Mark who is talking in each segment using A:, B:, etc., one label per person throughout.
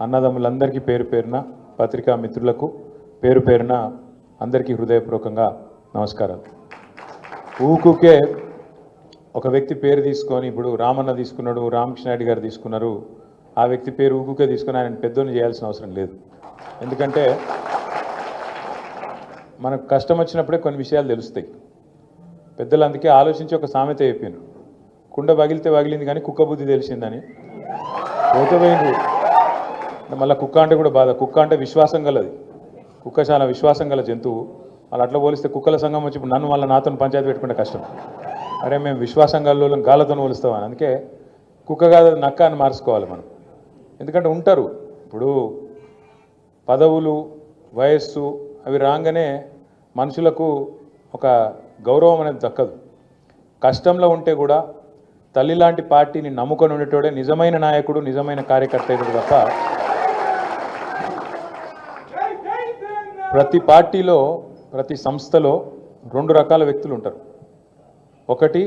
A: అన్నదమ్ములందరికీ పేరు పేరున పత్రికా మిత్రులకు పేరు పేరున అందరికీ హృదయపూర్వకంగా నమస్కారాలు. ఊకుకే ఒక వ్యక్తి పేరు తీసుకొని ఇప్పుడు రామన్న తీసుకున్నాడు, రామకృష్ణ రెడ్డి గారు తీసుకున్నారు, ఆ వ్యక్తి పేరు ఊకుకే తీసుకొని ఆయన పెద్దోని చేయాల్సిన అవసరం లేదు. ఎందుకంటే మనకు కష్టం వచ్చినప్పుడే కొన్ని విషయాలు తెలుస్తాయి. పెద్దలు అందుకే ఆలోచించి ఒక సామెత చెప్పారు, కుండ పగిలితే పగిలింది కానీ కుక్క బుద్ధి తెలిసిందని. పోతపోయింది మళ్ళీ కుక్క అంటే కూడా బాధ. కుక్క అంటే విశ్వాసం గలది, కుక్క చాలా విశ్వాసం గల జంతువు. వాళ్ళు అట్లా పోలిస్తే కుక్కల సంఘం వచ్చి ఇప్పుడు నన్ను మళ్ళీ నాతో పంచాయతీ పెట్టుకుంటే కష్టం. అరే మేము విశ్వాసం గల గాలతో పోలుస్తామని. అందుకే కుక్క కాదు నక్క అని మార్చుకోవాలి మనం. ఎందుకంటే ఉంటారు ఇప్పుడు పదవులు వయస్సు అవి రాగానే మనుషులకు ఒక గౌరవం అనేది దక్కదు. కష్టంలో ఉంటే కూడా తల్లి లాంటి పార్టీని నమ్ముకొని ఉండేటోడే నిజమైన నాయకుడు, నిజమైన కార్యకర్త అయితే తప్ప ప్రతి పార్టీలో ప్రతి సంస్థలో రెండు రకాల వ్యక్తులు ఉంటారు. ఒకటి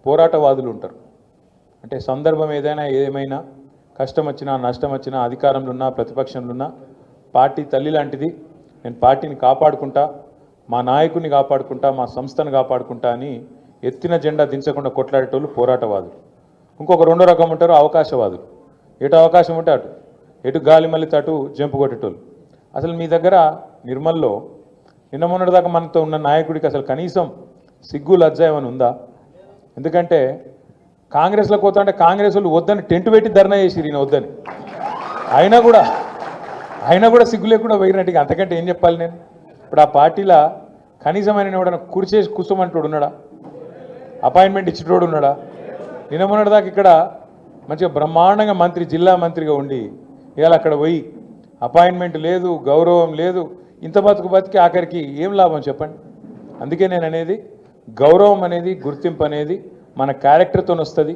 A: పోరాటవాదులు ఉంటారు. అంటే సందర్భం ఏమైనా కష్టం వచ్చినా నష్టం వచ్చినా అధికారంలో ఉన్నా ప్రతిపక్షంలో ఉన్నా పార్టీ తల్లి లాంటిది, నేను పార్టీని కాపాడుకుంటా, మా నాయకుడిని కాపాడుకుంటా, మా సంస్థను కాపాడుకుంటా అని ఎత్తిన జెండా దించకుండా కొట్లాడేటోళ్ళు పోరాటవాదులు. ఇంకొక రెండో రకం ఉంటారు అవకాశవాదులు. ఎటు అవకాశం ఉంటే అటు, ఎటు గాలి మళ్ళీ అటు జంపు కొట్టేటోళ్ళు. అసలు మీ దగ్గర నిర్మల్లో నిన్న మొన్నటిదాకా మనతో ఉన్న నాయకుడికి అసలు కనీసం సిగ్గు లజ్జ ఏమైనా ఉందా? ఎందుకంటే కాంగ్రెస్లో పోతా అంటే కాంగ్రెస్ వాళ్ళు వద్దని టెంట్ పెట్టి ధర్నా చేసిరు, ఈయన వద్దని. అయినా కూడా సిగ్గు లేకుండా పోయినట్టుగా. అంతకంటే ఏం చెప్పాలి నేను? ఇప్పుడు ఆ పార్టీలో కనీసం ఆయన ఎవడన్నా కుర్చేసి కూర్చోమంటోడు ఉన్నాడా? అపాయింట్మెంట్ ఇచ్చేటోడు ఉన్నాడా? నిన్న మొన్నటిదాకా ఇక్కడ మంచిగా బ్రహ్మాండంగా మంత్రి, జిల్లా మంత్రిగా ఉండి ఇవాళ అక్కడ పోయి అపాయింట్మెంట్ లేదు, గౌరవం లేదు, ఇంత బతికి ఆఖరికి ఏం లాభం చెప్పండి? అందుకే నేను అనేది గౌరవం అనేది, గుర్తింపు అనేది మన క్యారెక్టర్తో వస్తుంది,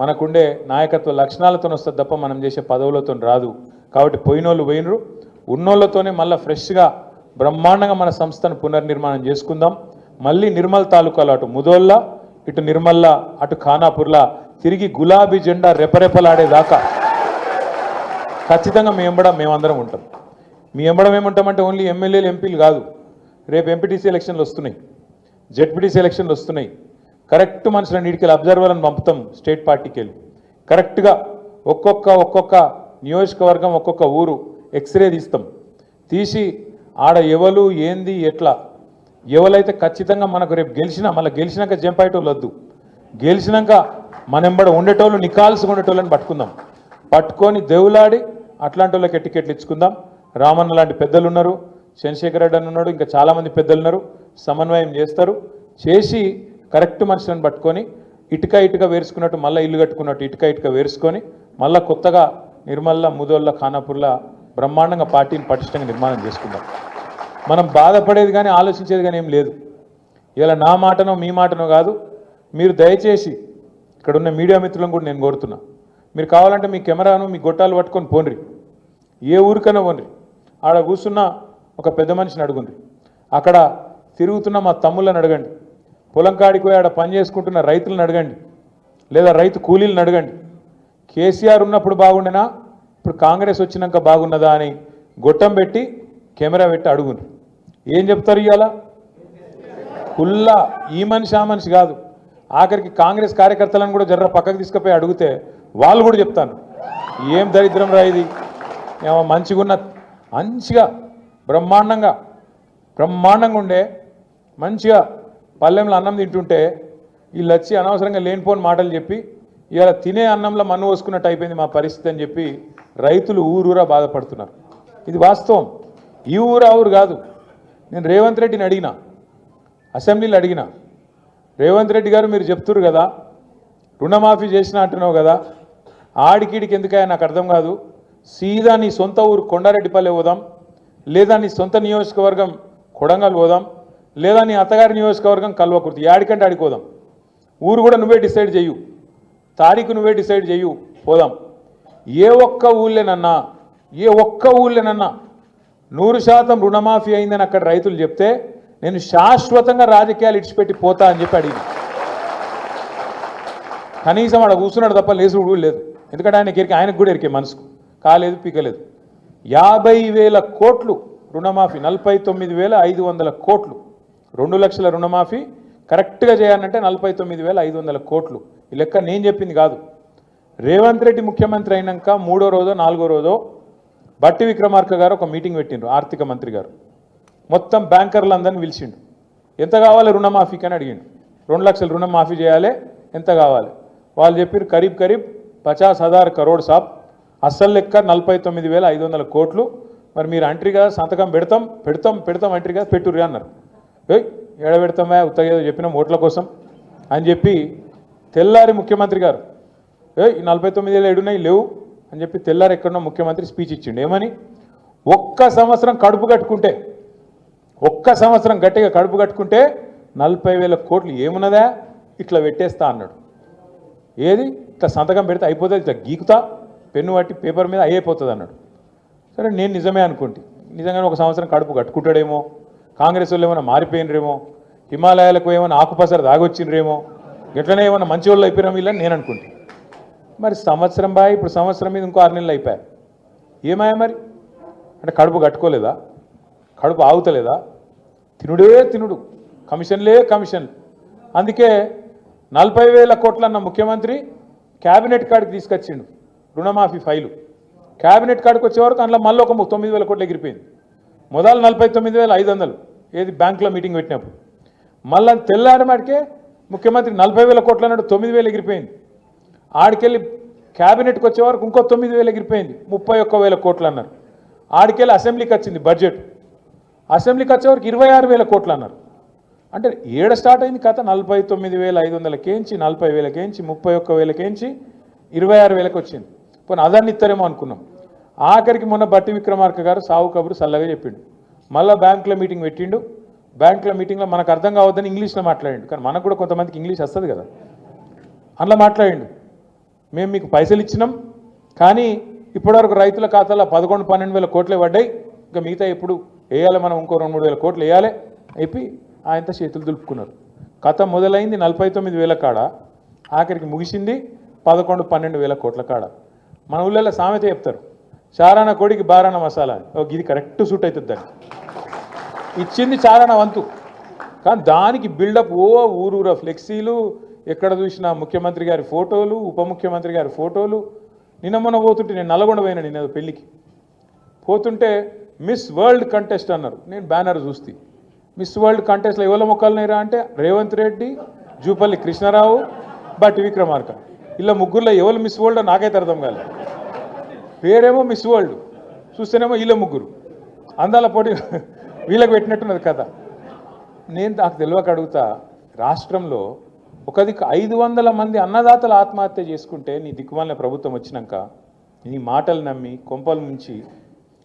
A: మనకుండే నాయకత్వ లక్షణాలతో వస్తుంది తప్ప మనం చేసే పదవులతో రాదు. కాబట్టి పోయినోళ్ళు పోయినరు, ఉన్నోళ్ళతోనే మళ్ళీ ఫ్రెష్గా బ్రహ్మాండంగా మన సంస్థను పునర్నిర్మాణం చేసుకుందాం. మళ్ళీ నిర్మల్ తాలూకాలో అటు ముదోళ్ళ, ఇటు నిర్మల్ల, అటు ఖానాపూర్లా తిరిగి గులాబీ జెండా రెపరెపలాడేదాకా ఖచ్చితంగా మేమందరం ఉంటాం. మీ ఎంబడం ఏముంటామంటే ఓన్లీ ఎమ్మెల్యేలు ఎంపీలు కాదు, రేపు ఎంపీటీసీ ఎలక్షన్లు వస్తున్నాయి, జెడ్పీటీసీ ఎలక్షన్లు వస్తున్నాయి. కరెక్ట్ మనుషులను నీటికెళ్ళి అబ్జర్వర్లను పంపుతాం స్టేట్ పార్టీకి వెళ్ళి. కరెక్ట్గా ఒక్కొక్క నియోజకవర్గం, ఒక్కొక్క ఊరు ఎక్స్రే తీస్తాం. తీసి ఆడ ఎవరు ఏంది ఎట్లా ఎవరైతే ఖచ్చితంగా మనకు రేపు మళ్ళీ గెలిచినాక జంపాయేటోళ్ళు వద్దు, గెలిచినాక మనెంబడ ఉండేటోళ్ళు నికాల్సుగా ఉండేటోళ్ళని పట్టుకుందాం. పట్టుకొని దేవులాడి అట్లాంటి వాళ్ళకి టికెట్లు ఇచ్చుకుందాం. రామన్న లాంటి పెద్దలు ఉన్నారు, చంద్రశేఖర్ రెడ్డి అని ఉన్నాడు, ఇంకా చాలామంది పెద్దలు ఉన్నారు, సమన్వయం చేస్తారు. చేసి కరెక్ట్ మనుషులను పట్టుకొని ఇటుక వేసుకున్నట్టు మళ్ళీ ఇల్లు కట్టుకున్నట్టు ఇటుక వేసుకొని మళ్ళీ కొత్తగా నిర్మల్ల, ముదోళ్ళ, ఖానాపూర్లా బ్రహ్మాండంగా పార్టీని పటిష్టంగా నిర్మాణం చేసుకుందాం. మనం బాధపడేది కానీ ఆలోచించేది కానీ ఏం లేదు. ఇలా నా మాటనో మీ మాటనో కాదు, మీరు దయచేసి ఇక్కడ ఉన్న మీడియా మిత్రులను కూడా నేను కోరుతున్నా, మీరు కావాలంటే మీ కెమెరాను మీ గొట్టాలు పట్టుకొని పోండ్రి, ఏ ఊరికైనా పోండ్రి. ఆడ కూర్చున్న ఒక పెద్ద మనిషిని అడుగుండ్రి, అక్కడ తిరుగుతున్న మా తమ్ముళ్ళని అడగండి, పొలం కాడికి పోయి ఆడ పని చేసుకుంటున్న రైతులను అడగండి, లేదా రైతు కూలీలను అడగండి. కేసీఆర్ ఉన్నప్పుడు బాగుండేనా, ఇప్పుడు కాంగ్రెస్ వచ్చినాక బాగున్నదా అని గొట్టం పెట్టి కెమెరా పెట్టి అడుగుండ్రి. ఏం చెప్తారు? ఇవాళ కుల్లా ఈ మనిషి ఆ మనిషి కాదు, ఆఖరికి కాంగ్రెస్ కార్యకర్తలను కూడా జర్ర పక్కకు తీసుకుపోయి అడిగితే వాళ్ళు కూడా చెప్తాను, ఏం దరిద్రం రా ఇది, మంచిగా బ్రహ్మాండంగా ఉండే మంచిగా పల్లెంలో అన్నం తింటుంటే వీళ్ళు వచ్చి అనవసరంగా లేనిపోని మాటలు చెప్పి ఇవాళ తినే అన్నంలో మన్ను పోసుకున్నట్టు అయిపోయింది మా పరిస్థితి అని చెప్పి రైతులు ఊరూరా బాధపడుతున్నారు. ఇది వాస్తవం. ఈ ఊరు కాదు. నేను రేవంత్ రెడ్డిని అడిగినా, అసెంబ్లీలో అడిగినా, రేవంత్ రెడ్డి గారు మీరు చెప్తున్నారు కదా రుణమాఫీ చేసినా అంటున్నావు కదా, ఆడికిడికి ఎందుకయ్యా నాకు అర్థం కాదు, సీదా నీ సొంత ఊరు కొండారెడ్డిపల్లె పోదాం, లేదా నీ సొంత నియోజకవర్గం కొడంగల్ పోదాం, లేదా నీ అత్తగారి నియోజకవర్గం కల్వకుర్తి, యాడికంటే ఆడిపోదాం. ఊరు కూడా నువ్వే డిసైడ్ చెయ్యు, తారీఖు నువ్వే డిసైడ్ చెయ్యు, పోదాం. ఏ ఒక్క ఊళ్ళేనన్నా 100% రుణమాఫీ అయిందని అక్కడ రైతులు చెప్తే నేను శాశ్వతంగా రాజకీయాలు ఇడిచిపెట్టి పోతా అని చెప్పి అడిగి, కనీసం ఆడ కూర్చున్నాడు తప్ప లేసుడు కూడా లేదు. ఎందుకంటే ఆయనకు కూడా ఎరికే మనసుకు కాలేదు పీకలేదు. 50,000 కోట్లు రుణమాఫీ, 49,500 కోట్లు. 2 లక్షల రుణమాఫీ కరెక్ట్గా చేయాలంటే 49,500 కోట్లు. ఈ లెక్క నేను చెప్పింది కాదు. రేవంత్ రెడ్డి ముఖ్యమంత్రి అయినాక 3వ రోజో 4వ రోజో బట్టి విక్రమార్క గారు ఒక మీటింగ్ పెట్టిండ్రు, ఆర్థిక మంత్రి గారు. మొత్తం బ్యాంకర్లందరినీ పిలిచిండు. ఎంత కావాలి రుణమాఫీకి అని అడిగిండు. 2 లక్షల రుణమాఫీ చేయాలి, ఎంత కావాలి? వాళ్ళు చెప్పారు కరీబ్ 50,000 కరోడ్ సాబ్, అస్సలు లెక్క 49,500 కోట్లు. మరి మీరు అంట్రీగా సంతకం పెడతాం అంట్రీగా పెట్టుర్రి అన్నారు. ఏడ పెడతామా ఉత్తగా చెప్పినాం ఓట్ల కోసం అని చెప్పి తెల్లారి ముఖ్యమంత్రి గారు ఈ 49,000 ఏడున్నాయి లేవు అని చెప్పి తెల్లారి ఎక్కడన్నా ముఖ్యమంత్రి స్పీచ్ ఇచ్చిండు. ఏమని? ఒక్క సంవత్సరం గట్టిగా కడుపు కట్టుకుంటే 40,000 కోట్లు ఏమున్నదా ఇట్లా పెట్టేస్తా అన్నాడు. ఏది ఇట్లా సంతకం పెడితే అయిపోతుంది, ఇట్లా గీకుతా పెన్ను పట్టి పేపర్ మీద అయిపోతుంది అన్నాడు. సరే నేను నిజమే అనుకుంటే, నిజంగానే ఒక సంవత్సరం కడుపు కట్టుకుంటాడేమో, కాంగ్రెస్ వాళ్ళు ఏమైనా మారిపోయినరేమో, హిమాలయాలకు ఏమైనా ఆకుపసర దాగొచ్చిండ్రేమో, ఎట్లనే ఏమైనా మంచి వాళ్ళు అయిపోయినా వీళ్ళని నేను అనుకుంటే. మరి సంవత్సరం బాయ్, ఇప్పుడు సంవత్సరం మీద ఇంకో 6 నెలలు అయిపోయాయి. ఏమాయా మరి? అంటే కడుపు కట్టుకోలేదా? కడుపు ఆగుతలేదా? తినుడు, కమిషన్లే కమిషన్లు. అందుకే 40,000 కోట్లు అన్న ముఖ్యమంత్రి క్యాబినెట్ కాడికి తీసుకొచ్చిండు రుణమాఫీ ఫైలు. క్యాబినెట్ కాడికి వచ్చే వరకు అందులో మళ్ళీ ఒక 9,000 కోట్లు ఎగిరిపోయింది. మొదలు 49,500 ఏది బ్యాంకులో మీటింగ్ పెట్టినప్పుడు. మళ్ళీ తెల్లారమాటికే ముఖ్యమంత్రి 40,000 కోట్లు అన్నాడు, 9,000 ఎగిరిపోయింది. ఆడికెళ్ళి క్యాబినెట్కి వచ్చే వరకు ఇంకో 9,000 ఎగిరిపోయింది, 31,000 కోట్లు అన్నారు. ఆడికెళ్ళి అసెంబ్లీకి వచ్చింది బడ్జెట్, అసెంబ్లీకి వచ్చే వరకు 26,000 కోట్లు అన్నారు. అంటే ఏడ స్టార్ట్ అయింది కథ? 49,500 కేంచి 40,000 కేంచి 31,000 కేంచి 26,000 వచ్చింది. పోనీ అదాన్ని ఇస్తారేమో అనుకున్నాం. ఆఖరికి మొన్న బట్టి విక్రమార్క గారు సావు కబురు చల్లగా చెప్పిండు. మళ్ళీ బ్యాంకులో మీటింగ్ పెట్టిండు. బ్యాంకులో మీటింగ్లో మనకు అర్థం కావద్దని ఇంగ్లీష్లో మాట్లాడిండు. కానీ మనకు కూడా కొంతమందికి ఇంగ్లీష్ వస్తుంది కదా, అందులో మాట్లాడిండు. మేము మీకు పైసలు ఇచ్చినాం, కానీ ఇప్పటివరకు రైతుల ఖాతాలో 11-12 వేల కోట్లే పడ్డాయి, ఇంకా మిగతా ఎప్పుడు వేయాలి, మనం ఇంకో 2-3 వేల కోట్లు వేయాలి అయిపోయి ఆయనతో చేతులు దులుపుకున్నారు. కథ మొదలైంది 49,000 కాడ, ఆఖరికి ముగిసింది 11-12 వేల కోట్ల కాడ. మన ఊళ్ళో సామెత చెప్తారు, చారాన కోడికి బారాన మసాలా అని. ఇది కరెక్ట్ సూట్ అవుతుంది. దాన్ని ఇచ్చింది చారాన వంతు, కానీ దానికి బిల్డప్ ఊరూర ఫ్లెక్సీలు, ఎక్కడ చూసినా ముఖ్యమంత్రి గారి ఫోటోలు, ఉప ముఖ్యమంత్రి గారి ఫోటోలు. నిన్న మొన్న పోతుంటే, నేను నల్గొండ పోయినా, నిన్న పెళ్ళికి పోతుంటే మిస్ వరల్డ్ కంటెస్ట్ అన్నారు. నేను బ్యానర్ చూస్తే మిస్ వరల్డ్ కంటెస్ట్లో ఎవరి మొక్కలున్నాయిరా అంటే రేవంత్ రెడ్డి, జూపల్లి కృష్ణారావు, బట్టి విక్రమార్క. ఇలా ముగ్గురులో ఎవరు మిస్ వరల్డ్ నాకైతే అర్థం కాలేదు. పేరేమో మిస్ వరల్డ్, చూస్తేనేమో వీళ్ళ ముగ్గురు అందాల పోటీ వీళ్ళకి పెట్టినట్టున్నది కథ. నేను నాకు తెలియక అడుగుతా, రాష్ట్రంలో ఒక దిక్కు 500 మంది అన్నదాతలు ఆత్మహత్య చేసుకుంటే నీ దిక్కుమాలిన ప్రభుత్వం వచ్చినాక నీ మాటలు నమ్మి కొంపల నుంచి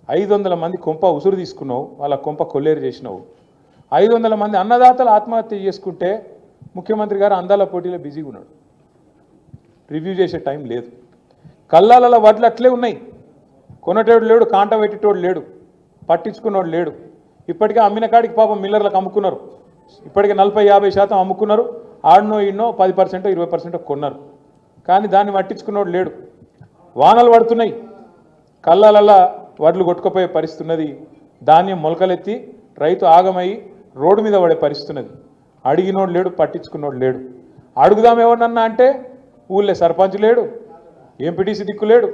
A: 500 మంది కొంప ఉసురు తీసుకున్నావు, వాళ్ళ కొంప కొల్లేరు చేసినావు. 500 మంది అన్నదాతలు ఆత్మహత్య చేసుకుంటే ముఖ్యమంత్రి గారు అందాల పోటీలో బిజీగా ఉన్నాడు, రివ్యూ చేసే టైం లేదు. కల్లాల వడ్లు అట్లే ఉన్నాయి, కొనటోడు లేడు, కాంట పెట్టేటోడు లేడు, పట్టించుకున్నోడు లేడు. ఇప్పటికే అమ్మిన కాడికి పాపం మిల్లర్లకు అమ్ముకున్నారు, ఇప్పటికే 40-50% అమ్ముకున్నారు. ఆడనో ఈడనో 10% 20% కొన్నారు, కానీ దాన్ని పట్టించుకున్నోడు లేడు. వానలు పడుతున్నాయి, కల్లాలల్లా వడ్లు కొట్టుకుపోయే పరిస్థితున్నది. ధాన్యం మొలకలెత్తి రైతు ఆగమయ్యి రోడ్డు మీద పడే పరిస్థితున్నది. అడిగినోడు లేడు, పట్టించుకున్నోడు లేడు. అడుగుదాం ఎవరినన్నా అంటే ఊళ్ళో సర్పంచ్ లేడు, ఎంపీటీసీ దిక్కు లేడు,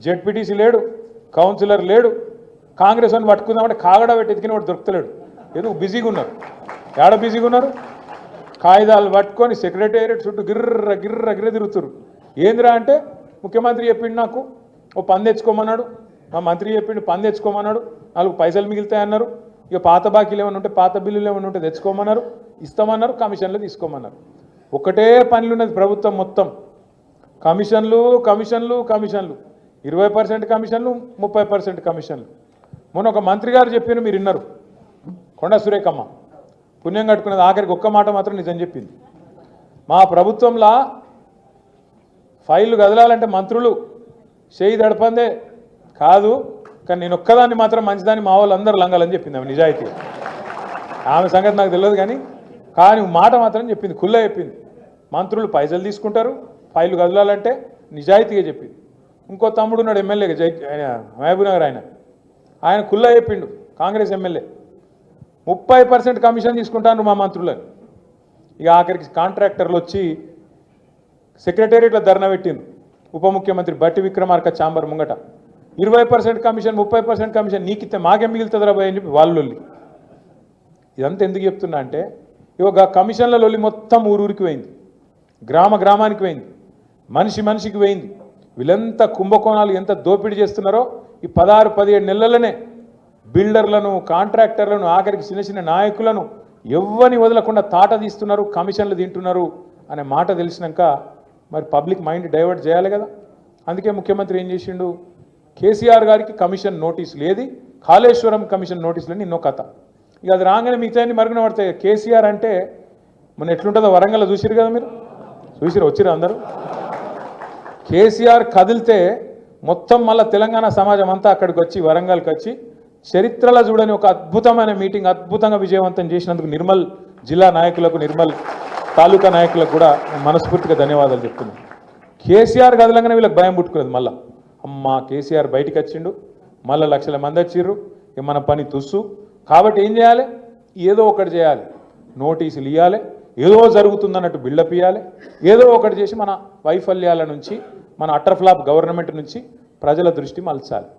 A: జెడ్పీటీసీ లేడు, కౌన్సిలర్ లేడు. కాంగ్రెస్ అని పట్టుకుందామంటే కాగడా పెట్టి ఎతికిన వాడు దొరుకుతలేడు. ఎందుకు? బిజీగా ఉన్నారు. ఏడ బిజీగా ఉన్నారు? కాగితాలు పట్టుకొని సెక్రటేరియట్ చుట్టూ గిర్ర తిరుగుతారు. ఏందిరా అంటే ముఖ్యమంత్రి చెప్పిండు నాకు ఓ పని తెచ్చుకోమన్నాడు, మా మంత్రి చెప్పిండు పని తెచ్చుకోమన్నాడు, 4 పైసలు మిగులుతాయన్నారు. ఇక పాత బాకీలు ఏమైనా ఉంటే, పాత బిల్లులు ఏమైనా ఉంటే తెచ్చుకోమన్నారు, ఇస్తామన్నారు, కమిషన్లు తీసుకోమన్నారు. ఒకటే పనులు ఉన్నది ప్రభుత్వం మొత్తం, కమిషన్లు 20% కమిషన్లు, 30% కమిషన్లు. మొన్న ఒక మంత్రి గారు చెప్పిన మీరు విన్నారు, కొండా సురేఖమ్మ పుణ్యం కట్టుకున్నది. ఆఖరికి ఒక్క మాట మాత్రం నిజం చెప్పింది, మా ప్రభుత్వంలో ఫైళ్ళు కదలాలంటే మంత్రులు చేయి దడపందే కాదు, కానీ నేను ఒక్కదాన్ని మాత్రం మంచిదాన్ని మా వాళ్ళు అందరూ లంగాలని చెప్పింది ఆమె నిజాయితీ. ఆమె సంగతి నాకు తెలియదు కానీ మాట మాత్రం చెప్పింది, కుల్లా చెప్పింది. మంత్రులు పైసలు తీసుకుంటారు, ఫైళ్ళు కదలాలంటే నిజాయితీగా చెప్పింది. ఇంకో తమ్ముడు ఉన్నాడు ఎమ్మెల్యేగా ఆయన మహబూబ్నగర్ ఆయన కుల్లా చెప్పిండు కాంగ్రెస్ ఎమ్మెల్యే 30% కమిషన్ తీసుకుంటాను మా మంత్రులని. ఇక ఆఖరికి కాంట్రాక్టర్లు వచ్చి సెక్రటేరియట్లో ధర్నా పెట్టింది ఉప ముఖ్యమంత్రి బట్టి విక్రమార్క ఛాంబర్ ముంగట. 20% కమిషన్ 30% కమిషన్ నీకిస్తే మాకేం మిగులుతుందిరా భయ్ అని చెప్పి వాళ్ళు. ఇదంతా ఎందుకు చెప్తున్నా అంటే ఇక కమిషన్ల లొల్లి మొత్తం ఊరూరికి పోయింది, గ్రామానికి పోయింది, మనిషికి పోయింది. వీళ్ళంతా కుంభకోణాలు ఎంత దోపిడీ చేస్తున్నారో ఈ 16-17 నెలలనే బిల్డర్లను, కాంట్రాక్టర్లను, ఆఖరికి చిన్న నాయకులను ఎవ్వని వదలకుండా తాట తీస్తున్నారు, కమిషన్లు తింటున్నారు అనే మాట తెలిసినాక మరి పబ్లిక్ మైండ్ డైవర్ట్ చేయాలి కదా. అందుకే ముఖ్యమంత్రి ఏం చేసిండు, కేసీఆర్ గారికి కమిషన్ నోటీసులు, ఏది కాళేశ్వరం కమిషన్ నోటీసులని ఎన్నో కథ. ఇక అది రాగానే మిగతాన్ని మరుగున పడతాయి. కేసీఆర్ అంటే మన ఎట్లుంటుందో వరంగల్లో చూసిరు కదా, మీరు వచ్చిరు అందరూ. కేసీఆర్ కదిలితే మొత్తం మళ్ళీ తెలంగాణ సమాజం అంతా అక్కడికి వచ్చి వరంగల్కి వచ్చి చరిత్రలో చూడని ఒక అద్భుతమైన మీటింగ్ అద్భుతంగా విజయవంతం చేసినందుకు నిర్మల్ జిల్లా నాయకులకు, నిర్మల్ తాలూకా నాయకులకు కూడా మనస్ఫూర్తిగా ధన్యవాదాలు చెప్తున్నాను. కేసీఆర్ కదలంగానే వీళ్ళకి భయం పుట్టుకున్నది. మళ్ళీ అమ్మ కేసీఆర్ బయటికి వచ్చిండు, మళ్ళీ లక్షల మంది వచ్చిర్రు, మన పని తుస్సు. కాబట్టి ఏం చేయాలి, ఏదో ఒకటి చేయాలి, నోటీసులు ఇవ్వాలి, ఏదో జరుగుతుందన్నట్టు బిల్డప్ ఇవ్వాలి, ఏదో ఒకటి చేసి మన వైఫల్యాల నుంచి, మన అటర్ ఫ్లాప్ గవర్నమెంట్ నుంచి ప్రజల దృష్టి మలచాలి.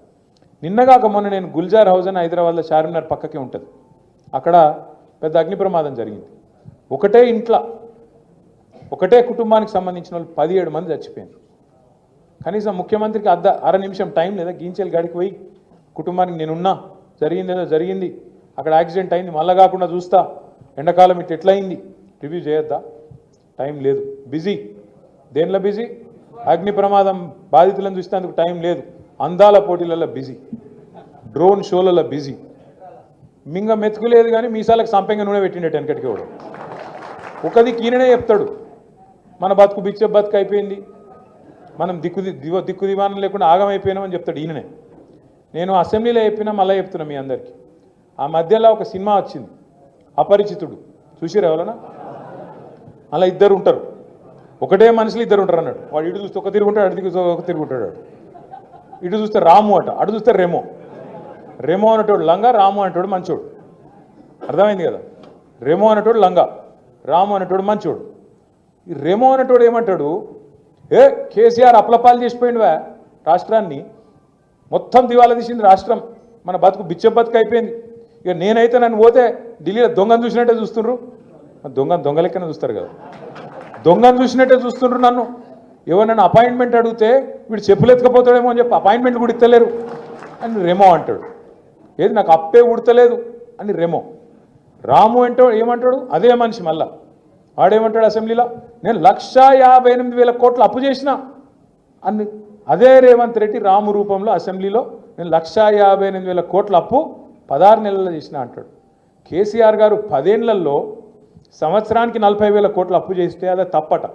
A: నిన్నగాక మొన్న నేను గుల్జార్ హౌస్ అని హైదరాబాద్లో చార్మినార్ పక్కకే ఉంటుంది, అక్కడ పెద్ద అగ్ని ప్రమాదం జరిగింది. ఒకటే ఇంట్లో ఒకటే కుటుంబానికి సంబంధించిన వాళ్ళు 17 మంది చచ్చిపోయారు. కనీసం ముఖ్యమంత్రికి అర నిమిషం టైం లేదా, గీంచేలు గాడికి పోయి కుటుంబానికి నేనున్నా, జరిగిందేదో జరిగింది, అక్కడ యాక్సిడెంట్ అయింది, మళ్ళా కాకుండా చూస్తా, ఎండాకాలం ఇట్లా ఎట్లయింది రివ్యూ చేయొద్దా? టైం లేదు, బిజీ. దేనిలో బిజీ? అగ్ని ప్రమాదం బాధితులను చూసేందుకు టైం లేదు, అందాల పోటీలలో బిజీ, డ్రోన్ షోలలో బిజీ. మింగ మెతుకులేదు కానీ మీసాలకు సంపెంగ నూనె పెట్టిండేట వెనకటికి కూడా. ఒకది ఈయననే చెప్తాడు, మన బతుకు బిచ్చ బతుకు అయిపోయింది, మనం దిక్కు దివానం లేకుండా ఆగమైపోయినామని చెప్తాడు ఈయననే. నేను అసెంబ్లీలో చెప్పినా మళ్ళీ చెప్తున్నా మీ అందరికీ. ఆ మధ్యలో ఒక సినిమా వచ్చింది అపరిచితుడు, చూసిరు ఎవరన్నా? అలా ఇద్దరు ఉంటారు, ఒకటే మనుషులు ఇద్దరు ఉంటారు అన్నాడు. వాడు ఇటు చూస్తే ఒక తిరుగుంటాడు, అటు చూస్తే ఒక తిరుగుంటాడు. ఇటు చూస్తే రాము అట, అటు చూస్తే రెమో. రెమో అనేటోడు లంగా, రాము అనేటోడు మంచోడు. అర్థమైంది కదా? రెమో అనేటోడు లంగా, రాము అనేటోడు మంచోడు. ఈ రెమో అనేటోడు ఏమంటాడు, ఏ కేసీఆర్ అప్లపాలు చేసిపోయిందివా రాష్ట్రాన్ని, మొత్తం దివాలా తీసింది రాష్ట్రం, మన బతుకు బిచ్చ బతుకు అయిపోయింది. ఇక నేనైతే నన్ను పోతే ఢిల్లీలో దొంగను చూసినట్టే చూస్తుండ్రు. దొంగ లెక్కనే చూస్తారు కదా, దొంగను చూసినట్టే చూస్తుండ్రు నన్ను. ఎవరైనా అపాయింట్మెంట్ అడిగితే వీడు చెప్పులు ఎత్తుకపోతాడేమో అని చెప్పి అపాయింట్మెంట్ కూడా ఇస్తలేరు అని రెమో అంటాడు. ఏది నాకు అప్పే ఉడతలేదు అని రెమో. రాము అంటే ఏమంటాడు, అదే మనిషి మళ్ళా వాడేమంటాడు అసెంబ్లీలో, నేను 1,58,000 కోట్లు అప్పు చేసిన అని. అదే రేవంత్ రెడ్డి రాము రూపంలో అసెంబ్లీలో నేను 1,58,000 కోట్ల అప్పు 16 నెలల్లో చేసిన అంటాడు. కేసీఆర్ గారు 10 ఏళ్లలో సంవత్సరానికి 40,000 కోట్ల అప్పు చేస్తే అదే తప్పట.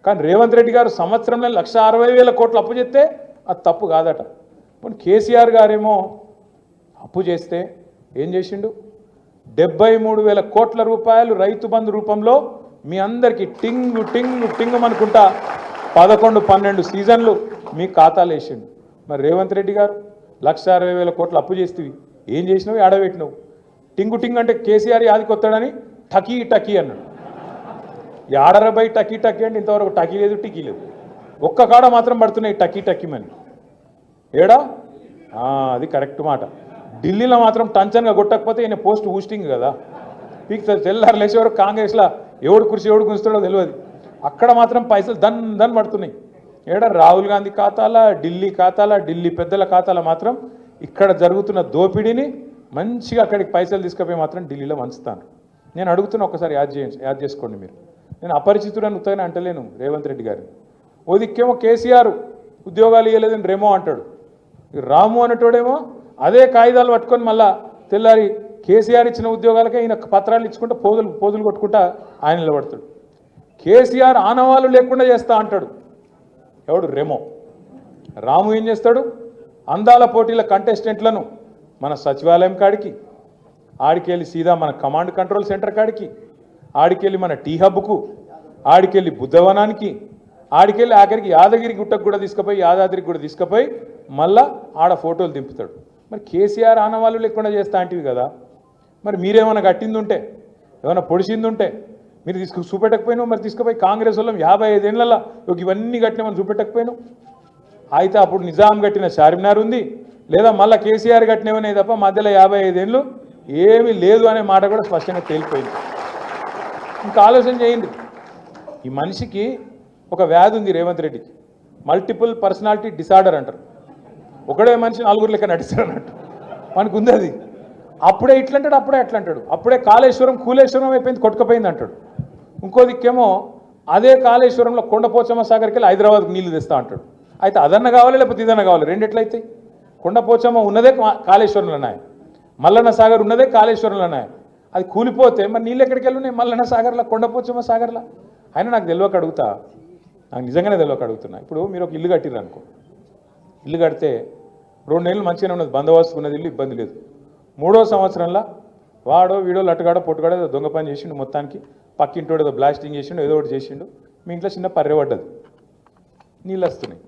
A: కానీ రేవంత్ రెడ్డి గారు సంవత్సరంలో 1,60,000 కోట్ల అప్పు చేస్తే అది తప్పు కాదట. ఇప్పుడు కేసీఆర్ గారేమో అప్పు చేస్తే ఏం చేసిండు, 73,000 కోట్ల రూపాయలు రైతు బంధు రూపంలో మీ అందరికీ టింగు టింగు టింగు అనుకుంటా 11-12 సీజన్లు మీ ఖాతాలు వేసిండు. మరి రేవంత్ రెడ్డి గారు 1,60,000 కోట్లు అప్పు చేస్తేవి ఏం చేసినావు, ఆడబెట్టినావు. టింగు టింగ్ అంటే కేసీఆర్ యాదికొస్తాడని టకీ టకీ అన్నాడు. ఈ ఆడరబై టకీ టకీ అంటే ఇంతవరకు టకీ లేదు, టికీ లేదు. ఒక్క కాడ మాత్రం పడుతున్నాయి టకీ టకీమని. ఏడా అది కరెక్ట్ మాట. ఢిల్లీలో మాత్రం టంచన్గా కొట్టకపోతే ఈయన పోస్ట్ ఊస్టింగ్ కదా, పీక్ తెల్లారు లేచే వరకు కాంగ్రెస్లో ఎవడు కుర్చీ ఎవడు గుంచుతాడో తెలియదు. అక్కడ మాత్రం పైసలు దన్ పడుతున్నాయి. ఏడా రాహుల్ గాంధీ ఖాతాల, ఢిల్లీ ఖాతాల, ఢిల్లీ పెద్దల ఖాతాల మాత్రం ఇక్కడ జరుగుతున్న దోపిడీని మంచిగా అక్కడికి పైసలు తీసుకుపోయి మాత్రం ఢిల్లీలో వంచుతాను. నేను అడుగుతున్నా, ఒకసారి యాద్ చేసుకోండి మీరు. నేను అపరిచితుడని ఉత్తగానే అంటలేను రేవంత్ రెడ్డి గారిని. ఓ దిక్కేమో కేసీఆర్ ఉద్యోగాలు ఇవ్వలేదని రెమో అంటాడు, రాము అనేటోడేమో అదే కాగితాలు పట్టుకొని మళ్ళా తెల్లారి కేసీఆర్ ఇచ్చిన ఉద్యోగాలకే ఈయన పత్రాలు ఇచ్చుకుంటా పోదులు కొట్టుకుంటా ఆయన నిలబడతాడు. కేసీఆర్ ఆనవాళ్ళు లేకుండా చేస్తా అంటాడు ఎవడు, రెమో. రాము ఏం చేస్తాడు, అందాల పోటీల కంటెస్టెంట్లను మన సచివాలయం కాడికి, ఆడికెళ్ళి సీదా మన కమాండ్ కంట్రోల్ సెంటర్ కాడికి, ఆడికెళ్ళి మన టీ హబ్కు, ఆడికెళ్ళి బుద్ధవనానికి, ఆడికెళ్ళి ఆఖరికి యాదగిరి గుట్టకు కూడా తీసుకుపోయి యాదాద్రికి కూడా తీసుకుపోయి మళ్ళా ఆడ ఫోటోలు దింపుతాడు. మరి కేసీఆర్ ఆనవాళ్ళు లేకుండా చేస్తా అంటివి కదా, మరి మీరేమైనా కట్టింది ఉంటే ఏమైనా పొడిచింది ఉంటే మీరు చూపెట్టకపోయినావు. మరి తీసుకుపోయి కాంగ్రెస్ వాళ్ళం 55 ఏళ్ళ ఇవన్నీ కట్టినామని చూపెట్టకపోయినావు. అయితే అప్పుడు నిజాం కట్టిన చార్మినార్ ఉంది, లేదా మళ్ళీ కేసీఆర్ కట్టినవనే తప్ప మధ్యలో 55 ఏళ్ళు ఏమీ లేదు అనే మాట కూడా స్పష్టంగా తేలిపోయింది. ఇంకా ఆలోచన చేయండి. ఈ మనిషికి ఒక వ్యాధి ఉంది రేవంత్ రెడ్డికి, మల్టిపుల్ పర్సనాలిటీ డిసార్డర్ అంటారు. ఒకడే మనిషి నలుగురు లెక్క నడిస్తాడు అన్నట్టు మనకు ఉంది అది. అప్పుడే ఇట్లంటాడు, అప్పుడే అట్లా అంటాడు. అప్పుడే కాళేశ్వరం కూలేశ్వరం అయిపోయింది, కొట్టుకుపోయింది అంటాడు. ఇంకో దిక్కేమో అదే కాళేశ్వరంలో కొండపోచమ్మ సాగర్కి వెళ్ళి హైదరాబాద్కి నీళ్లు తెస్తా అంటాడు. అయితే అదన్న కావాలి లేకపోతే ఇదన్న కావాలి, రెండు ఎట్లయితాయి? కొండపోచమ్మ ఉన్నదే కాళేశ్వరంలో ఉన్నాయి, మల్లన్న సాగర్ ఉన్నదే కాళేశ్వరంలో ఉన్నాయి. అది కూలిపోతే మరి నీళ్ళు ఎక్కడికి వెళ్ళి ఉన్నాయి? మల్లన్న సాగర్లో, కొండపోచమ్మ సాగర్లో. అయినా నాకు తెలియక అడుగుతా, నాకు నిజంగానే తెలియక అడుగుతున్నా. ఇప్పుడు మీరు ఒక ఇల్లు కట్టిర్రు అనుకో, ఇల్లు కడితే 2 నెలలు మంచిగానే ఉన్నది, బందోబస్తు ఉన్నది, ఇల్లు ఇబ్బంది లేదు. 3వ సంవత్సరంలో వాడో వీడో లట్టుగాడో పొట్టుగాడో ఏదో దొంగ పని చేసిండు, మొత్తానికి పక్కింటోడు ఏదో బ్లాస్టింగ్ చేసిండు, ఏదో ఒకటి చేసిండు, మీ ఇంట్లో చిన్న పర్రె పడ్డది, నీళ్ళు వస్తున్నాయి.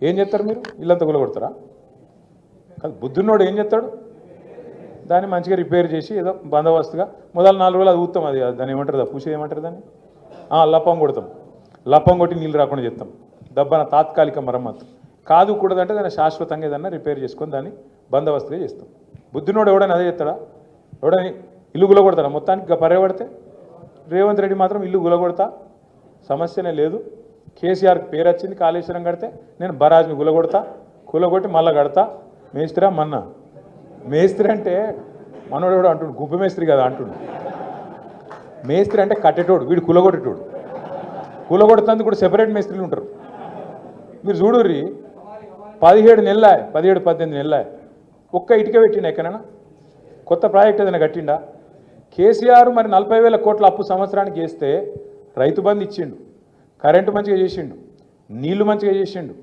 A: ఏం చేస్తారు మీరు? ఇల్లంతా గులగొడతారా? కాదు, బుద్ధున్నోడు ఏం చేస్తాడు? దాన్ని మంచిగా రిపేర్ చేసి ఏదో బందోబస్తుగా మొదలు 4 రోజులు అది ఊతాం, అది దాన్ని ఏమంటారు, పూసేది ఏమంటారు దాన్ని, లప్పం కొడతాం. లప్పం కొట్టి నీళ్ళు రాకుండా చేస్తాం, దబ్బన తాత్కాలిక మరమ్మతు. కాదు కూడదంటే దాన్ని శాశ్వతంగా ఏదన్నా రిపేర్ చేసుకొని దాన్ని బందోబస్తుగా చేస్తాం. బుద్ధినోడు ఎవడైనా అదే చేస్తాడా? ఎవడని ఇల్లు గులగొడతాడా? మొత్తానికి పర్యబడితే రేవంత్ రెడ్డి మాత్రం ఇల్లు గులగొడతా, సమస్యనే లేదు. కేసీఆర్కి పేరు వచ్చింది, కాళేశ్వరం కడితే నేను బరాజ్ని గులగొడతా, కూలగొట్టి మళ్ళా కడతా. మేస్త్రా మన్నా? మేస్త్రి అంటే మనోడు ఎవడో అంటుండు, గుబ్బ మేస్త్రి కదా అంటుండు. మేస్త్రి అంటే కట్టేటోడు, వీడు కూలగొట్టేటోడు. కూలగొడుతుంది కూడా సెపరేట్ మేస్త్రీలు ఉంటారు. మీరు చూడుర్రి, 17 నెలల 17-18 నెలల ఒక్క ఇటుక పెట్టిండా ఎక్కడైనా? కొత్త ప్రాజెక్ట్ ఏదైనా కట్టిండా? కేసీఆర్ మరి 40,000 కోట్ల అప్పు సంవత్సరానికి చేస్తే రైతు బంధు ఇచ్చిండు, కరెంటు మంచిగా చేసిండు, నీళ్లు మంచిగా చేసిండు,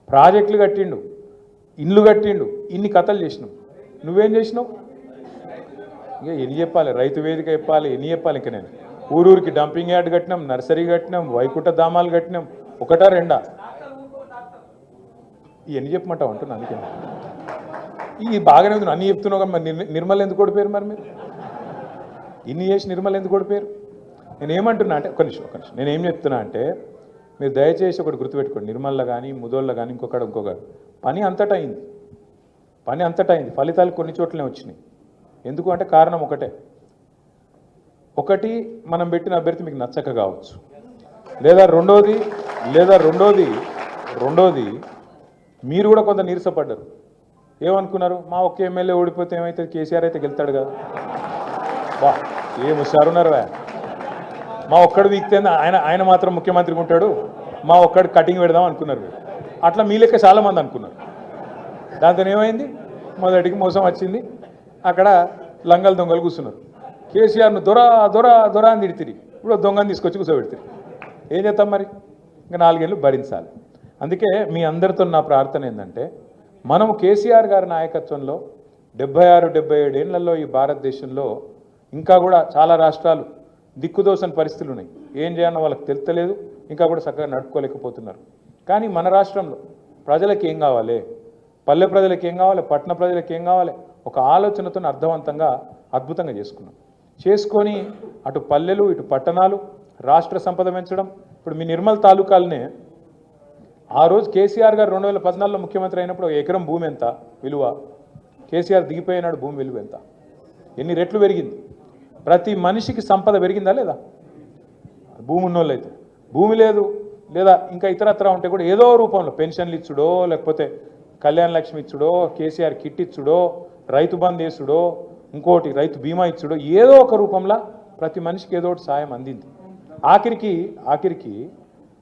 A: ప్రాజెక్టులు కట్టిండు, ఇండ్లు కట్టిండు, ఇన్ని కథలు చేసినావు. నువ్వేం చేసినావు? ఇక ఎన్ని చెప్పాలి? రైతు వేదిక చెప్పాలి, ఎన్ని చెప్పాలి? ఇంకా నేను ఊరూరికి డంపింగ్ యార్డ్ కట్టినాం, నర్సరీ కట్టినాం, వైకుంఠ ధామాలు కట్టినాం, ఒకటా రెండా? ఇవన్నీ చెప్పమంటావు అంటున్నా. అందుకే ఈ బాగానే ఉంది, అన్నీ చెప్తున్నావు కదా. మరి నిర్మల్ ఎందుకు ఓడిపోయారు? మరి మీరు ఇన్ని చేసి నిర్మల్ ఎందుకు ఓడిపోయారు? నేనేమంటున్నా అంటే, ఒక నిమిషం నేనేం చెప్తున్నా అంటే, మీరు దయచేసి ఒకటి గుర్తుపెట్టుకోండి. నిర్మల్లో కానీ ముదోళ్ళ కానీ ఇంకొకటి పని అంతటా అయింది, ఫలితాలు కొన్ని చోట్లనే వచ్చినాయి. ఎందుకు అంటే కారణం ఒకటి మనం పెట్టిన అభ్యర్థి మీకు నచ్చక కావచ్చు, లేదా రెండోది మీరు కూడా కొంత నీరసపడ్డారు. ఏమనుకున్నారు? మా ఒక్క ఎమ్మెల్యే ఓడిపోతే ఏమవుతుంది, కేసీఆర్ అయితే గెలుతాడు కదా. బా ఏం హుషారున్నారు. మా ఒక్కడు వీక్తే ఆయన మాత్రం ముఖ్యమంత్రిగా ఉంటాడు, మా ఒక్కడు కటింగ్ పెడదాం అనుకున్నారు. అట్లా మీ లెక్క చాలామంది అనుకున్నారు. దాంతో ఏమైంది? మొదటికి మోసం వచ్చింది. అక్కడ లంగలు దొంగలు కూర్చున్నారు. కేసీఆర్ను దొర అని తిడితిరి, ఇప్పుడు దొంగని తీసుకొచ్చి కూర్చోబెడతారు. ఏం చేస్తాం మరి? ఇంకా 4 ఏళ్ళు భరించాలి. అందుకే మీ అందరితో నా ప్రార్థన ఏంటంటే, మనము కేసీఆర్ గారి నాయకత్వంలో 76-77 ఏళ్లలో ఈ భారతదేశంలో ఇంకా కూడా చాలా రాష్ట్రాలు దిక్కుదోసని పరిస్థితులు ఉన్నాయి. ఏం చేయాలో వాళ్ళకి తెలుస్తలేదు, ఇంకా కూడా చక్కగా నడుపుకోలేకపోతున్నారు. కానీ మన రాష్ట్రంలో ప్రజలకు ఏం కావాలి, పల్లె ప్రజలకు ఏం కావాలి, పట్టణ ప్రజలకు ఏం కావాలి, ఒక ఆలోచనతో అర్థవంతంగా అద్భుతంగా చేసుకొని అటు పల్లెలు ఇటు పట్టణాలు రాష్ట్ర సంపద పెంచడం. ఇప్పుడు మీ నిర్మల్ తాలూకాలనే ఆ రోజు కేసీఆర్ గారు 2014లో ముఖ్యమంత్రి అయినప్పుడు ఎకరం భూమి ఎంత విలువ, కేసీఆర్ దిగిపోయినాడు భూమి విలువ ఎంత, ఎన్ని రెట్లు పెరిగింది? ప్రతి మనిషికి సంపద పెరిగిందా లేదా? భూమి ఉన్నోళ్ళు అయితే, భూమి లేదు లేదా ఇంకా ఇతరత్ర ఉంటే కూడా ఏదో రూపంలో పెన్షన్లు ఇచ్చుడో, లేకపోతే కళ్యాణ లక్ష్మి ఇచ్చుడో, కేసీఆర్ కిట్ ఇచ్చుడో, రైతు బంద్ వేసుడో, ఇంకోటి రైతు బీమా ఇచ్చుడో, ఏదో ఒక రూపంలో ప్రతి మనిషికి ఏదో ఒకటి సాయం అందింది. ఆఖరికి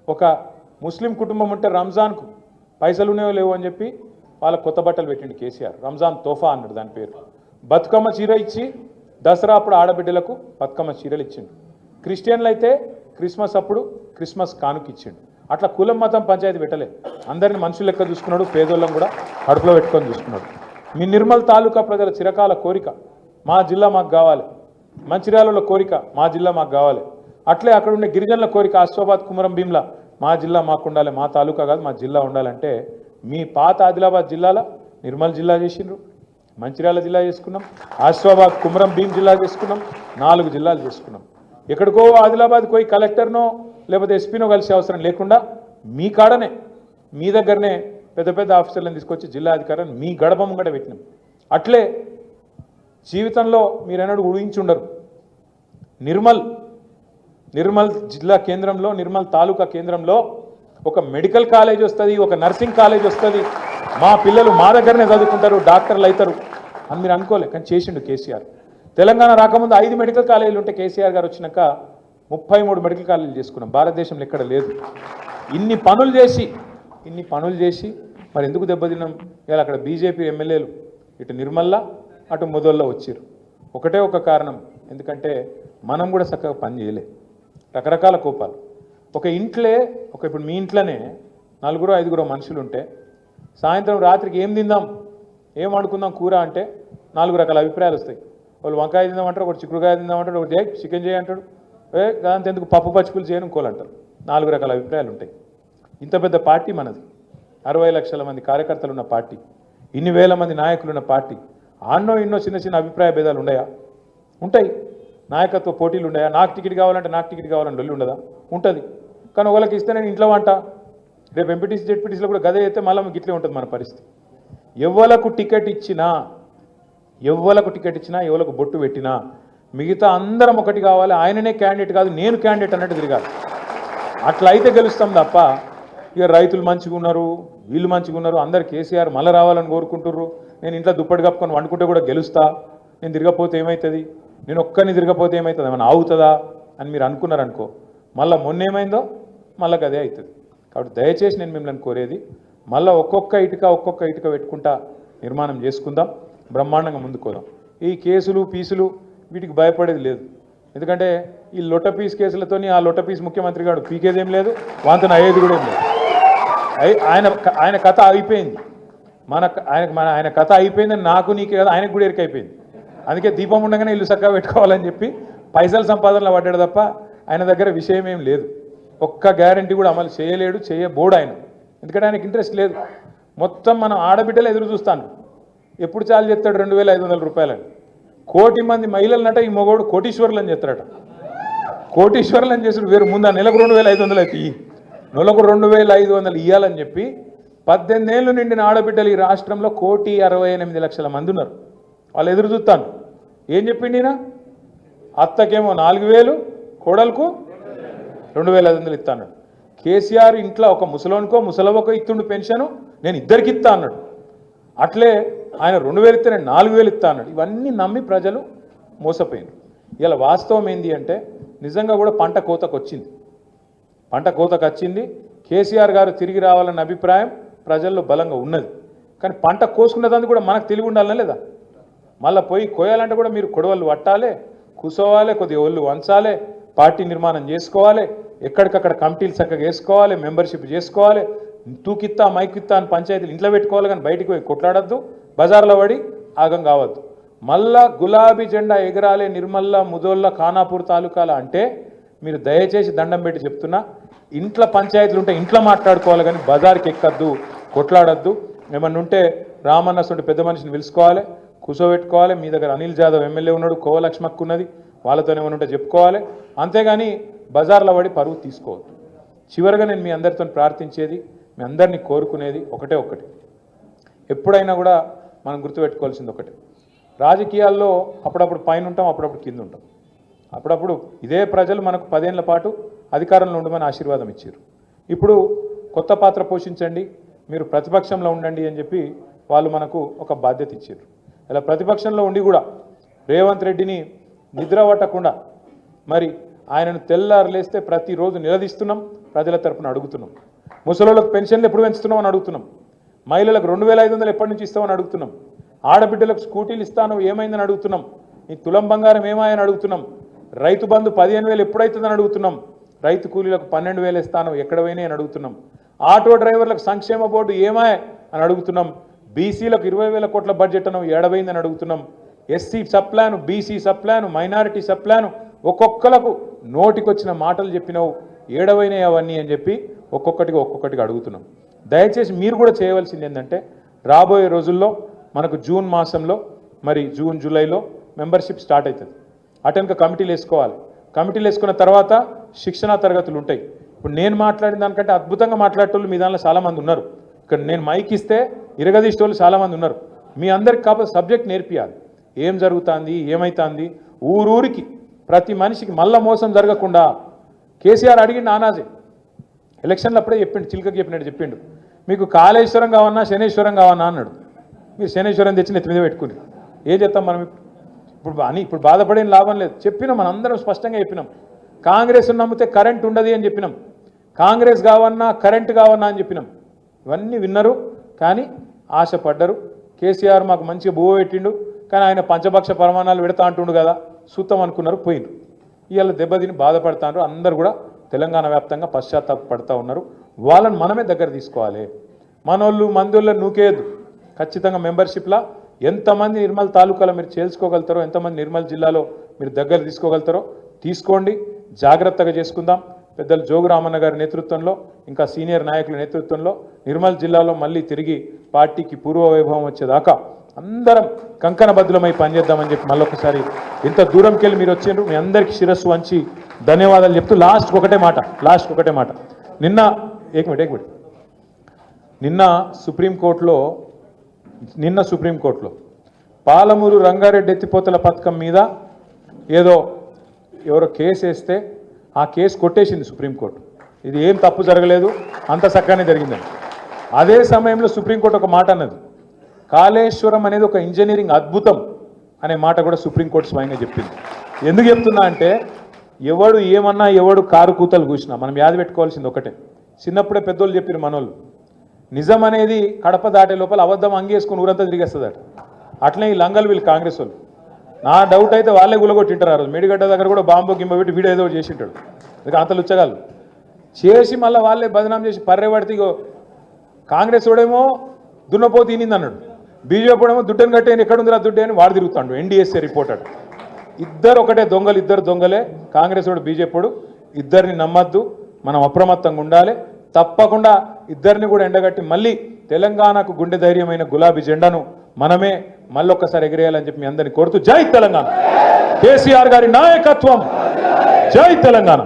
A: ఒక ముస్లిం కుటుంబం ఉంటే రంజాన్కు పైసలు ఉన్నాయో లేవు అని చెప్పి వాళ్ళ కొత్త బట్టలు పెట్టిండు కేసీఆర్. రంజాన్ తోఫా అన్నాడు దాని పేరు. బతుకమ్మ చీర ఇచ్చి దసరా అప్పుడు ఆడబిడ్డలకు బతుకమ్మ చీరలు ఇచ్చిండు. క్రిస్టియన్లు అయితే క్రిస్మస్ అప్పుడు క్రిస్మస్ కానుక ఇచ్చిండు. అట్లా కులం మతం పంచాయతీ పెట్టలే, అందరిని మనుషులు లెక్క చూసుకున్నాడు, పేదోళ్ళం కూడా కడుపులో పెట్టుకొని చూసుకున్నాడు. మీ నిర్మల్ తాలూకా ప్రజల చిరకాల కోరిక మా జిల్లా మాకు కావాలి, మంచిర్యాలలో కోరిక మా జిల్లా మాకు కావాలి, అట్లే అక్కడ ఉండే గిరిజనుల కోరిక ఆసిఫాబాద్ కుమరం భీంలా మా జిల్లా మాకు ఉండాలి, మా తాలూకా కాదు మా జిల్లా ఉండాలంటే మీ పాత ఆదిలాబాద్ జిల్లాలో నిర్మల్ జిల్లా చేసిండ్రు, మంచిర్యాల జిల్లా చేసుకున్నాం, ఆసిఫాబాద్ కుమ్రం భీం జిల్లా చేసుకున్నాం, 4 జిల్లాలు చేసుకున్నాం. ఎక్కడికో ఆదిలాబాద్కి పోయి కలెక్టర్నో లేకపోతే ఎస్పీనో కలిసే అవసరం లేకుండా మీ కాడనే మీ దగ్గరనే పెద్ద పెద్ద ఆఫీసర్లను తీసుకొచ్చి జిల్లా అధికారులను మీ గడప ముంగట పెట్టినాం. అట్లే జీవితంలో మీరెన్నడూ ఊహించుండరు నిర్మల్ జిల్లా కేంద్రంలో, నిర్మల్ తాలూకా కేంద్రంలో ఒక మెడికల్ కాలేజ్ వస్తుంది, ఒక నర్సింగ్ కాలేజ్ వస్తుంది, మా పిల్లలు మా దగ్గరనే చదువుకుంటారు, డాక్టర్లు అవుతారు అని మీరు అనుకోలే. కానీ చేసిండు కేసీఆర్. తెలంగాణ రాకముందు 5 మెడికల్ కాలేజీలు ఉంటే కేసీఆర్ గారు వచ్చినాక 33 మెడికల్ కాలేజీలు చేసుకున్నాం. భారతదేశంలో ఎక్కడ లేదు. ఇన్ని పనులు చేసి మరి ఎందుకు దెబ్బతిన్నాం? ఇలా అక్కడ బీజేపీ ఎమ్మెల్యేలు ఇటు నిర్మల్లా అటు ముదోల్లో వచ్చారు. ఒకటే ఒక కారణం, ఎందుకంటే మనం కూడా చక్కగా పని చేయలే. రకరకాల కోపాలు. ఇప్పుడు మీ ఇంట్లోనే 4-5 మనుషులు ఉంటే సాయంత్రం రాత్రికి ఏం తిందాం, ఏం వండుకుందాం కూర అంటే 4 రకాల అభిప్రాయాలు వస్తాయి. వాళ్ళు వంకాయ తిందామంటారు, ఒకటి చిక్కుడుకాయ తిందామంటాడు, ఒకటి చికెన్ చేయంటాడు, దాంతో ఎందుకు పప్పు పచ్చిపులు చేయను ఇంకోలంటారు. 4 రకాల అభిప్రాయాలు ఉంటాయి. ఇంత పెద్ద పార్టీ మనది, 60 లక్షల మంది కార్యకర్తలు ఉన్న పార్టీ, ఇన్ని వేల మంది నాయకులు ఉన్న పార్టీ. ఆన్నో ఇన్నో చిన్న చిన్న అభిప్రాయ భేదాలు ఉన్నాయా? ఉంటాయి. నాయకత్వ పోటీలు ఉన్నాయా? నాకు టికెట్ కావాలంటే నాకు టికెట్ కావాలని వెళ్ళి ఉండదా? ఉంటుంది. కానీ వాళ్ళకి ఇస్తే నేను ఇంట్లో వంట, రేపు ఎంపీటీసీ జెడ్పీటీసీలో కూడా గదే అయితే మళ్ళీ ఇట్లే ఉంటుంది మన పరిస్థితి. ఎవలకు టికెట్ ఇచ్చినా, ఎవలకు బొట్టు పెట్టినా మిగతా అందరం ఒకటి కావాలి, ఆయననే క్యాండిడేట్ కాదు నేను క్యాండిడేట్ అన్నట్టు తిరగాలి. అట్లా అయితే గెలుస్తాం తప్ప ఇక రైతులు మంచిగా ఉన్నారు, వీళ్ళు మంచిగా ఉన్నారు, అందరు కేసీఆర్ మళ్ళీ రావాలని కోరుకుంటుర్రు, నేను ఇంట్లో దుప్పటి కప్పుకొని వండుకుంటే కూడా గెలుస్తా, నేను తిరగపోతే ఏమవుతుంది, నేను ఒక్కరిని తిరగపోతే ఏమవుతుంది, ఏమైనా ఆగుతుందా అని మీరు అనుకున్నారనుకో, మళ్ళీ మొన్న ఏమైందో మళ్ళీ అదే అవుతుంది. కాబట్టి దయచేసి నేను మిమ్మల్ని కోరేది, మళ్ళీ ఒక్కొక్క ఇటుక పెట్టుకుంటా నిర్మాణం చేసుకుందాం, బ్రహ్మాండంగా ముందుకోదాం. ఈ కేసులు పీసులు వీటికి భయపడేది లేదు. ఎందుకంటే ఈ లొట్ట పీస్ కేసులతోని ఆ లొట్ట పీస్ ముఖ్యమంత్రి గారు పీకేదేం లేదు, వాంతను అయ్యేది కూడా ఏం లేదు. ఆయన కథ అయిపోయింది. ఆయన కథ అయిపోయిందని నాకు నీకే కదా ఆయనకు కూడా ఎరికైపోయింది. అందుకే దీపం ఉండగానే ఇల్లు చక్కగా పెట్టుకోవాలని చెప్పి పైసల సంపాదనలో పడ్డాడు తప్ప ఆయన దగ్గర విషయం ఏం లేదు. ఒక్క గ్యారంటీ కూడా అమలు చేయబోడు ఆయన. ఎందుకంటే ఆయనకి ఇంట్రెస్ట్ లేదు. మొత్తం మనం ఆడబిడ్డలు ఎదురు చూస్తాను, ఎప్పుడు చాలు చెప్తాడు 2,500 రూపాయలని. 1 కోటి మంది మహిళలనట ఈ మగోడు కోటీశ్వరులు అని చెప్తాడట. కోటీశ్వరులు అని చేసాడు. వేరు ముందు నెలకు 2,500 అయితే నెలకు 2,500 ఇవ్వాలని చెప్పి 18 ఏళ్ళు నిండిన ఆడబిడ్డలు ఈ రాష్ట్రంలో 1,68,00,000 మంది ఉన్నారు. వాళ్ళు ఎదురు చూస్తాను. ఏం చెప్పిండి ఈయన? అత్తకేమో 4,000, కోడలకు 2,500 ఇస్తా అన్నాడు. కేసీఆర్ ఇంట్లో ఒక ముసలోనికో ముసలవకో ఇస్తుండు పెన్షను, నేను ఇద్దరికి ఇస్తా అన్నాడు. అట్లే ఆయన 2,000 ఇస్తే నేను 4,000 ఇస్తా అన్నాడు. ఇవన్నీ నమ్మి ప్రజలు మోసపోయినారు. ఇలా వాస్తవం ఏంది అంటే నిజంగా కూడా పంట కోతకు వచ్చింది. కేసీఆర్ గారు తిరిగి రావాలన్న అభిప్రాయం ప్రజల్లో బలంగా ఉన్నది. కానీ పంట కోసుకున్నదాన్ని కూడా మనకు తెలివి ఉండాలనే లేదా? మళ్ళీ పోయి కోయాలంటే కూడా మీరు కొడవళ్ళు పట్టాలి, కూసోవాలి, కొద్దిగా ఒళ్ళు వంచాలి, పార్టీ నిర్మాణం చేసుకోవాలి, ఎక్కడికక్కడ కమిటీలు చక్కగా వేసుకోవాలి, మెంబర్షిప్ చేసుకోవాలి, తూకిత్తా మైకిత్తా అని పంచాయతీలు ఇంట్లో పెట్టుకోవాలి. కానీ బయటికి పోయి కొట్లాడద్దు, బజార్లో పడి ఆగం కావద్దు. మళ్ళా గులాబీ జెండా ఎగరాలి నిర్మల్లా, ముదోళ్ళ, ఖానాపూర్ తాలూకాల అంటే మీరు దయచేసి దండం పెట్టి చెప్తున్నా, ఇంట్లో పంచాయతీలు ఉంటే ఇంట్లో మాట్లాడుకోవాలి, కానీ బజార్కి ఎక్కద్దు, కొట్లాడద్దు. ఏమన్నా ఉంటే రామన్న సొంటి పెద్ద మనిషిని పిలుచుకోవాలి, కూర్చోబెట్టుకోవాలి. మీ దగ్గర అనిల్ జాదవ్ ఎమ్మెల్యే ఉన్నాడు, కోవలక్ష్మక్ ఉన్నది, వాళ్ళతో ఏమైనా ఉంటే చెప్పుకోవాలి. అంతేగాని బజార్లో పడి పరువు తీసుకోవద్దు. చివరిగా నేను మీ అందరితో ప్రార్థించేది, మీ అందరినీ కోరుకునేది ఒకటే, ఎప్పుడైనా కూడా మనం గుర్తుపెట్టుకోవాల్సింది ఒకటే, రాజకీయాల్లో అప్పుడప్పుడు పైన ఉంటాం, అప్పుడప్పుడు కింద ఉంటాం. అప్పుడప్పుడు ఇదే ప్రజలు మనకు 10 ఏళ్ల పాటు అధికారంలో ఉండమని ఆశీర్వాదం ఇచ్చారు. ఇప్పుడు కొత్త పాత్ర పోషించండి, మీరు ప్రతిపక్షంలో ఉండండి అని చెప్పి వాళ్ళు మనకు ఒక బాధ్యత ఇచ్చారు. ఇలా ప్రతిపక్షంలో ఉండి కూడా రేవంత్ రెడ్డిని నిద్ర పట్టకుండా మరి ఆయనను తెల్లారు లేస్తే ప్రతిరోజు నిలదీస్తున్నాం, ప్రజల తరపున అడుగుతున్నాం. ముసలోళ్ళకు పెన్షన్లు ఎప్పుడు పెంచుతున్నాం అని అడుగుతున్నాం. మహిళలకు 2,500 ఎప్పటి నుంచి ఇస్తామని అడుగుతున్నాం. ఆడబిడ్డలకు స్కూటీలు ఇస్తాను ఏమైందని అడుగుతున్నాం. ఈ తులం బంగారం ఏమాయని అడుగుతున్నాం. రైతు బంధు 15,000 ఎప్పుడైతుందని అడుగుతున్నాం. రైతు కూలీలకు 12,000 ఇస్తాను ఎక్కడ పోయినాయి అని అడుగుతున్నాం. ఆటో డ్రైవర్లకు సంక్షేమ బోర్డు ఏమాయ అని అడుగుతున్నాం. బీసీలకు 20,000 కోట్ల బడ్జెట్ అను ఏడబైందని అడుగుతున్నాం. SC sub plan, BC sub plan, minority sub plan ఒక్కొక్కలకు నోటికొచ్చిన మాటలు చెప్పినావు. ఏడవైనాయి అవన్నీ అని చెప్పి ఒక్కొక్కటిగా అడుగుతున్నాం. దయచేసి మీరు కూడా చేయవలసింది ఏంటంటే రాబోయే రోజుల్లో మనకు జూన్ మాసంలో మరి జూన్ జూలైలో మెంబర్షిప్ స్టార్ట్ అవుతుంది. అటెన్క కమిటీలు వేసుకోవాలి. కమిటీలు వేసుకున్న తర్వాత శిక్షణా తరగతులు ఉంటాయి. ఇప్పుడు నేను మాట్లాడిన దానికంటే అద్భుతంగా మాట్లాడేటోళ్ళు మీ దానిలో చాలామంది ఉన్నారు. ఇక్కడ నేను మైక్ ఇస్తే ఇరగదీసేటోళ్ళు చాలామంది ఉన్నారు. మీ అందరికి కాకపోతే సబ్జెక్ట్ నేర్పియాలి. ఏం జరుగుతుంది, ఏమవుతుంది, ఊరూరికి ప్రతి మనిషికి మళ్ళా మోసం జరగకుండా. కేసీఆర్ అడిగిండు ఆనాజే ఎలక్షన్లు అప్పుడే చెప్పిండు, చిలుకకి చెప్పినట్టు చెప్పిండు, మీకు కాళేశ్వరం కావన్నా శనేశ్వరం కావన్నా అన్నాడు. మీరు శనేశ్వరం తెచ్చి నెత్తి మీద పెట్టుకుని ఏం చేస్తాం మనం? ఇప్పుడు బాధపడేం లాభం లేదు. చెప్పినాం, మనం అందరం స్పష్టంగా చెప్పినాం. కాంగ్రెస్ నమ్మితే కరెంట్ ఉండదు అని చెప్పినాం. కాంగ్రెస్ కావన్నా కరెంట్ కావన్నా అని చెప్పినాం. ఇవన్నీ విన్నారు, కానీ ఆశపడ్డరు. కేసీఆర్ మాకు మంచిగా బువ్వ పెట్టిండు, కానీ ఆయన పంచపక్ష ప్రమాణాలు పెడతా అంటుండు కదా, సూతం అనుకున్నారు, పోయిండు. ఇవాళ దెబ్బతిని బాధపడతారు. అందరూ కూడా తెలంగాణ వ్యాప్తంగా పశ్చాత్తాపడుతూ ఉన్నారు. వాళ్ళని మనమే దగ్గర తీసుకోవాలి. మనోళ్ళు మందోళ్ళు నూకేయద్దు. ఖచ్చితంగా మెంబర్షిప్లా ఎంతమంది నిర్మల్ తాలూకాలో మీరు చేల్చుకోగలుగుతారో, ఎంతమంది నిర్మల్ జిల్లాలో మీరు దగ్గర తీసుకోగలుగుతారో తీసుకోండి. జాగ్రత్తగా చేసుకుందాం. పెద్దలు జోగురామన్న గారి నేతృత్వంలో, ఇంకా సీనియర్ నాయకుల నేతృత్వంలో నిర్మల్ జిల్లాలో మళ్ళీ తిరిగి పార్టీకి పూర్వ వైభవం వచ్చేదాకా అందరం కంకణబద్ధులమై పనిచేద్దామని చెప్పి మళ్ళొకసారి ఇంత దూరంకి వెళ్ళి మీరు వచ్చారు. మీ అందరికీ శిరస్సు వంచి ధన్యవాదాలు చెప్తూ లాస్ట్ ఒకటే మాట నిన్న నిన్న సుప్రీంకోర్టులో పాలమూరు రంగారెడ్డి ఎత్తిపోతల పథకం మీద ఎవరో కేసు వేస్తే ఆ కేసు కొట్టేసింది సుప్రీంకోర్టు. ఇది ఏం తప్పు జరగలేదు, అంత చక్కగానే జరిగిందని. అదే సమయంలో సుప్రీంకోర్టు ఒక మాట అన్నది, కాళేశ్వరం అనేది ఒక ఇంజనీరింగ్ అద్భుతం అనే మాట కూడా సుప్రీంకోర్టు స్వయంగా చెప్పింది. ఎందుకు చెప్తున్నా అంటే ఎవడు ఏమన్నా, ఎవడు కారు కూతలు కూసినా మనం యాది పెట్టుకోవాల్సింది ఒకటే. చిన్నప్పుడే పెద్దోళ్ళు చెప్పారు మనోళ్ళు, నిజం అనేది కడప దాటే లోపల అబద్ధం అంగేసుకుని ఊరంతా తిరిగేస్తుంది. అట్లనే ఈ లంగలు వీళ్ళు కాంగ్రెస్ వాళ్ళు. నా డౌట్ అయితే వాళ్ళే గులగొట్టింటారు. ఆ రోజు మేడిగడ్డ దగ్గర కూడా బాంబు గింబ పెట్టి వీడియో ఏదో చేసింటాడు. అంత లుచ్చగాళ్ళు చేసి మళ్ళీ వాళ్ళే బదనాం చేసి పర్రెపడితే ఇగో కాంగ్రెస్ వాడేమో దున్నపోతు తినింది అన్నాడు, బీజేపీ వాడేమో దుడ్డని కట్టేని ఎక్కడుందిరా దుడ్డే అని వాడు తిరుగుతాడు. ఎన్డీఎస్ఏ రిపోర్టర్ ఇద్దరు ఒకటే దొంగలు, ఇద్దరు దొంగలే. కాంగ్రెస్ వాడు బీజేపీ వాడు. ఇద్దరిని నమ్మద్దు, మనం అప్రమత్తంగా ఉండాలి. తప్పకుండా ఇద్దరిని కూడా ఎండగట్టి మళ్ళీ తెలంగాణకు గుండె ధైర్యమైన గులాబీ జెండాను మనమే మళ్ళొక్కసారి ఎగిరేయాలని చెప్పి మీ అందరినీ కోరుతూ జై తెలంగాణ, కేసీఆర్ గారి నాయకత్వం, జై తెలంగాణ.